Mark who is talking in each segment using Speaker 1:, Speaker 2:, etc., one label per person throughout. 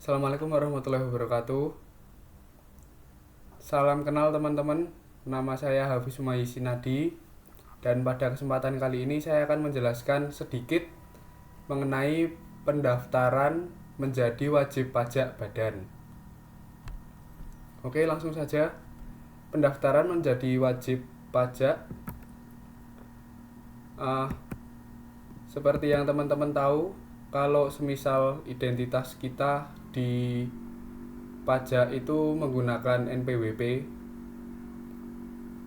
Speaker 1: Assalamualaikum warahmatullahi wabarakatuh. Salam kenal teman-teman. Nama saya Hafiz Sumayi Sinadi. Dan pada kesempatan kali ini saya akan menjelaskan sedikit mengenai pendaftaran menjadi wajib pajak badan. Oke, langsung saja. Pendaftaran menjadi wajib pajak seperti yang teman-teman tahu, kalau semisal identitas kita di pajak itu menggunakan NPWP,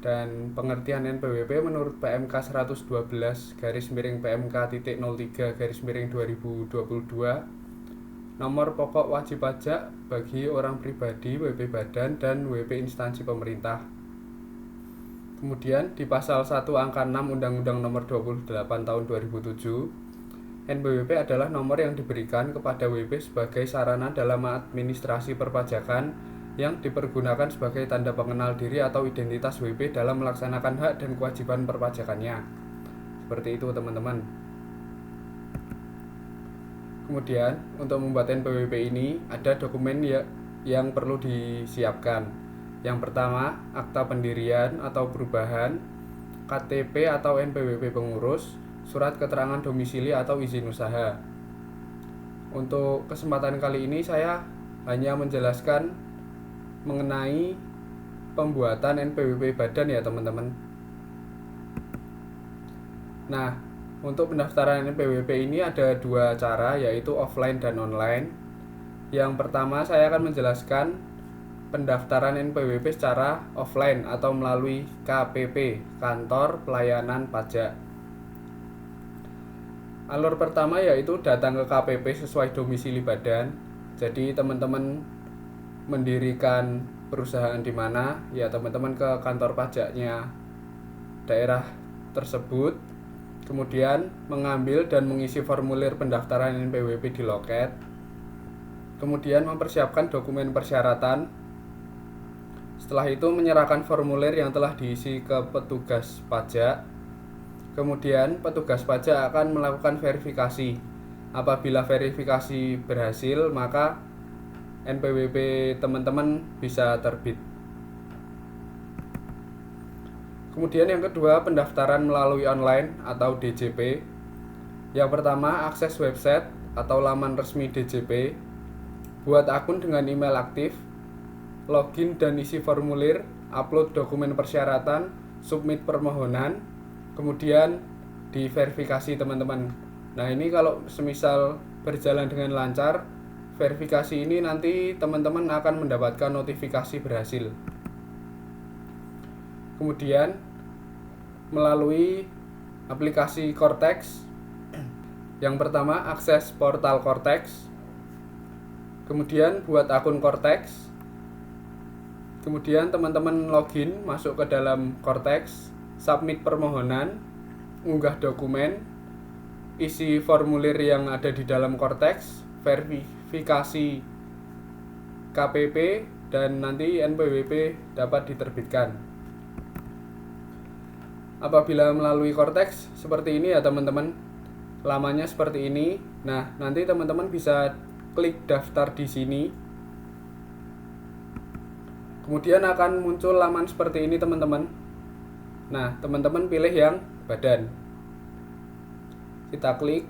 Speaker 1: dan pengertian NPWP menurut PMK 112 PMK.03/2022, nomor pokok wajib pajak bagi orang pribadi, WP badan, dan WP instansi pemerintah. Kemudian di pasal 1 angka 6 Undang-Undang nomor 28 tahun 2007, NPWP adalah nomor yang diberikan kepada WP sebagai sarana dalam administrasi perpajakan yang dipergunakan sebagai tanda pengenal diri atau identitas WP dalam melaksanakan hak dan kewajiban perpajakannya. Seperti itu, teman-teman. Kemudian untuk membuat NPWP ini ada dokumen yang perlu disiapkan. Yang pertama, akta pendirian atau perubahan, KTP atau NPWP pengurus, surat keterangan domisili atau izin usaha. Untuk kesempatan kali ini saya hanya menjelaskan mengenai pembuatan NPWP badan ya, teman-teman. Nah, untuk pendaftaran NPWP ini ada dua cara, yaitu offline dan online. Yang pertama, saya akan menjelaskan pendaftaran NPWP secara offline atau melalui KPP, Kantor Pelayanan Pajak. Alur pertama yaitu datang ke KPP sesuai domisili badan. Jadi teman-teman mendirikan perusahaan di mana, ya teman-teman ke kantor pajaknya daerah tersebut. Kemudian mengambil dan mengisi formulir pendaftaran NPWP di loket. Kemudian mempersiapkan dokumen persyaratan. Setelah itu menyerahkan formulir yang telah diisi ke petugas pajak. Kemudian petugas pajak akan melakukan verifikasi. Apabila verifikasi berhasil, maka NPWP teman-teman bisa terbit. Kemudian yang kedua, pendaftaran melalui online atau DJP. Yang pertama, akses website atau laman resmi DJP. Buat akun dengan email aktif, login dan isi formulir, upload dokumen persyaratan, submit permohonan, kemudian diverifikasi, teman-teman. Nah, ini kalau semisal berjalan dengan lancar, verifikasi ini nanti teman-teman akan mendapatkan notifikasi berhasil. Kemudian melalui aplikasi Cortex. Yang pertama, akses portal Cortex. Kemudian buat akun Cortex. Kemudian teman-teman login, masuk ke dalam Cortex, submit permohonan, unggah dokumen, isi formulir yang ada di dalam Cortex, verifikasi KPP, dan nanti NPWP dapat diterbitkan. Apabila melalui Cortex seperti ini ya teman-teman, lamanya seperti ini. Nah, nanti teman-teman bisa klik daftar di sini. Kemudian akan muncul laman seperti ini, teman-teman. Nah, teman-teman pilih yang badan. Kita klik.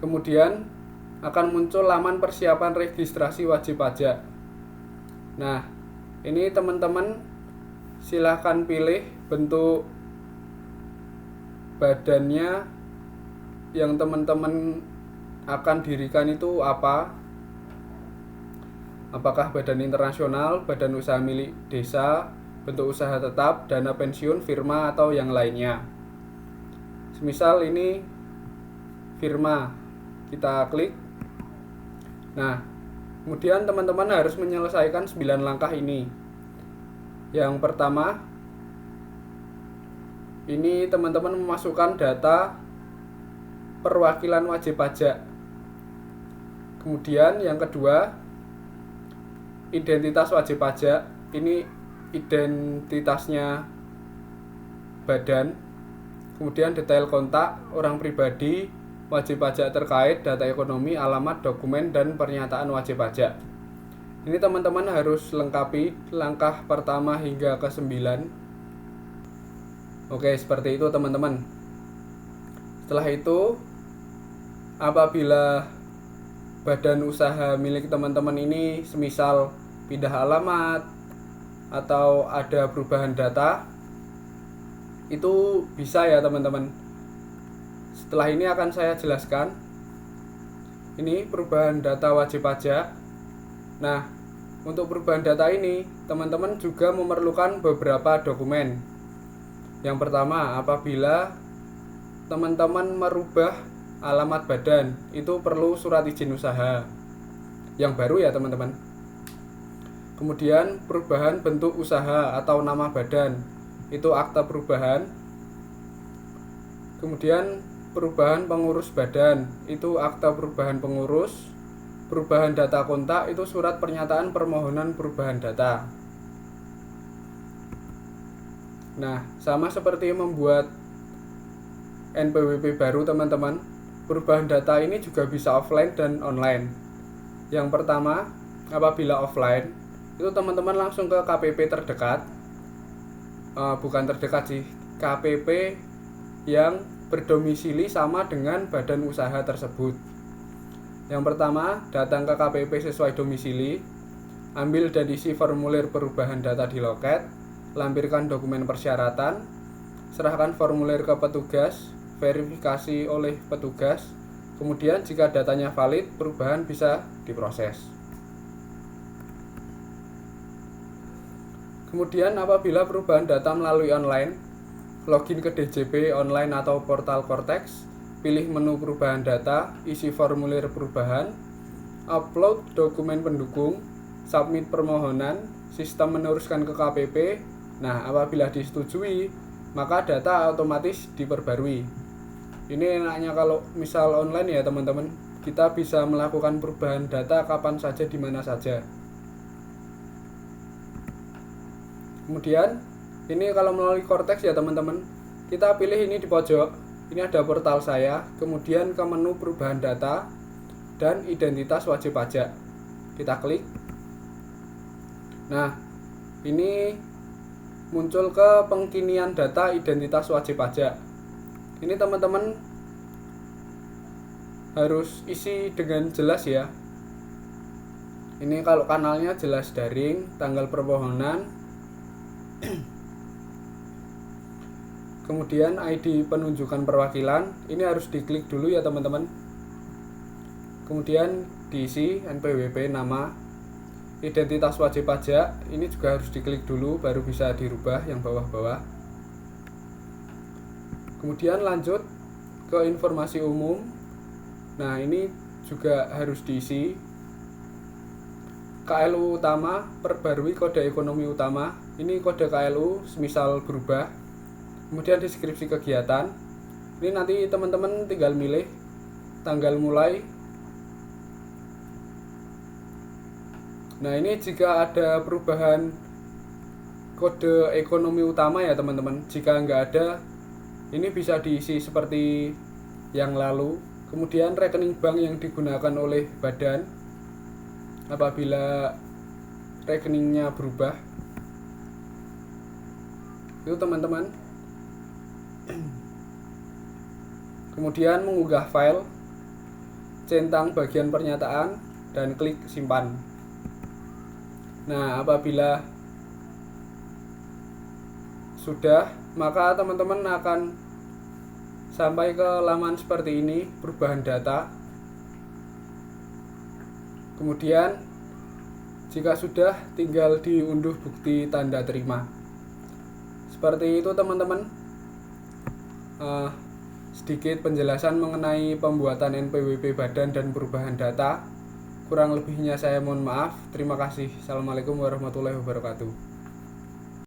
Speaker 1: Kemudian akan muncul laman persiapan registrasi wajib pajak. Nah, ini teman-teman silahkan pilih bentuk badannya yang teman-teman akan dirikan itu apa. Apakah badan internasional, badan usaha milik desa, bentuk usaha tetap, dana pensiun, firma, atau yang lainnya. Semisal ini firma, kita klik. Nah, kemudian teman-teman harus menyelesaikan 9 langkah ini. Yang pertama, ini teman-teman memasukkan data perwakilan wajib pajak. Kemudian yang kedua, identitas wajib pajak. Ini identitasnya badan. Kemudian detail kontak orang pribadi, wajib pajak terkait data ekonomi, alamat, dokumen, dan pernyataan wajib pajak. Ini teman-teman harus lengkapi langkah pertama hingga ke-9. Oke, seperti itu teman-teman. Setelah itu, apabila badan usaha milik teman-teman ini semisal pindah alamat atau ada perubahan data, itu bisa ya teman-teman. Setelah ini akan saya jelaskan. Ini perubahan data wajib pajak. Nah, untuk perubahan data ini teman-teman juga memerlukan beberapa dokumen. Yang pertama, apabila teman-teman merubah alamat badan, itu perlu surat izin usaha yang baru ya teman-teman. Kemudian perubahan bentuk usaha atau nama badan, itu akta perubahan. Kemudian perubahan pengurus badan, itu akta perubahan pengurus. Perubahan data kontak, itu surat pernyataan permohonan perubahan data. Nah, sama seperti membuat NPWP baru teman-teman, perubahan data ini juga bisa offline dan online. Yang pertama, apabila offline, itu teman-teman langsung ke KPP terdekat. Bukan terdekat sih, KPP yang berdomisili sama dengan badan usaha tersebut. Yang pertama, datang ke KPP sesuai domisili, ambil dan isi formulir perubahan data di loket, lampirkan dokumen persyaratan, serahkan formulir ke petugas, verifikasi oleh petugas. Kemudian jika datanya valid, perubahan bisa diproses. Kemudian apabila perubahan data melalui online, login ke DJP online atau portal Cortex, pilih menu perubahan data, isi formulir perubahan, upload dokumen pendukung, submit permohonan, sistem meneruskan ke KPP. Nah, apabila disetujui, maka data otomatis diperbarui. Ini enaknya kalau misal online ya teman-teman, kita bisa melakukan perubahan data kapan saja, di mana saja. Kemudian ini kalau melalui Cortex ya teman-teman, kita pilih ini di pojok, ini ada portal saya, kemudian ke menu perubahan data dan identitas wajib pajak, kita klik. Nah, ini muncul ke pengkinian data identitas wajib pajak. Ini teman-teman harus isi dengan jelas ya. Ini kalau kanalnya jelas daring, tanggal permohonan, kemudian ID penunjukan perwakilan, ini harus diklik dulu ya teman-teman. Kemudian diisi NPWP, nama, identitas wajib pajak, ini juga harus diklik dulu baru bisa dirubah yang bawah-bawah. Kemudian lanjut ke informasi umum. Nah, ini juga harus diisi. KLU utama, perbarui kode ekonomi utama. Ini kode KLU semisal berubah. Kemudian deskripsi kegiatan. Ini nanti teman-teman tinggal milih tanggal mulai. Nah, ini jika ada perubahan kode ekonomi utama ya teman-teman. Jika nggak ada, ini bisa diisi seperti yang lalu. Kemudian rekening bank yang digunakan oleh badan apabila rekeningnya berubah, itu teman-teman. Kemudian mengunggah file, centang bagian pernyataan dan klik simpan. Nah, apabila sudah, maka teman-teman akan sampai ke laman seperti ini, perubahan data. Kemudian jika sudah, tinggal diunduh bukti tanda terima. Seperti itu teman-teman. Sedikit penjelasan mengenai pembuatan NPWP badan dan perubahan data. Kurang lebihnya saya mohon maaf. Terima kasih. Assalamualaikum warahmatullahi wabarakatuh.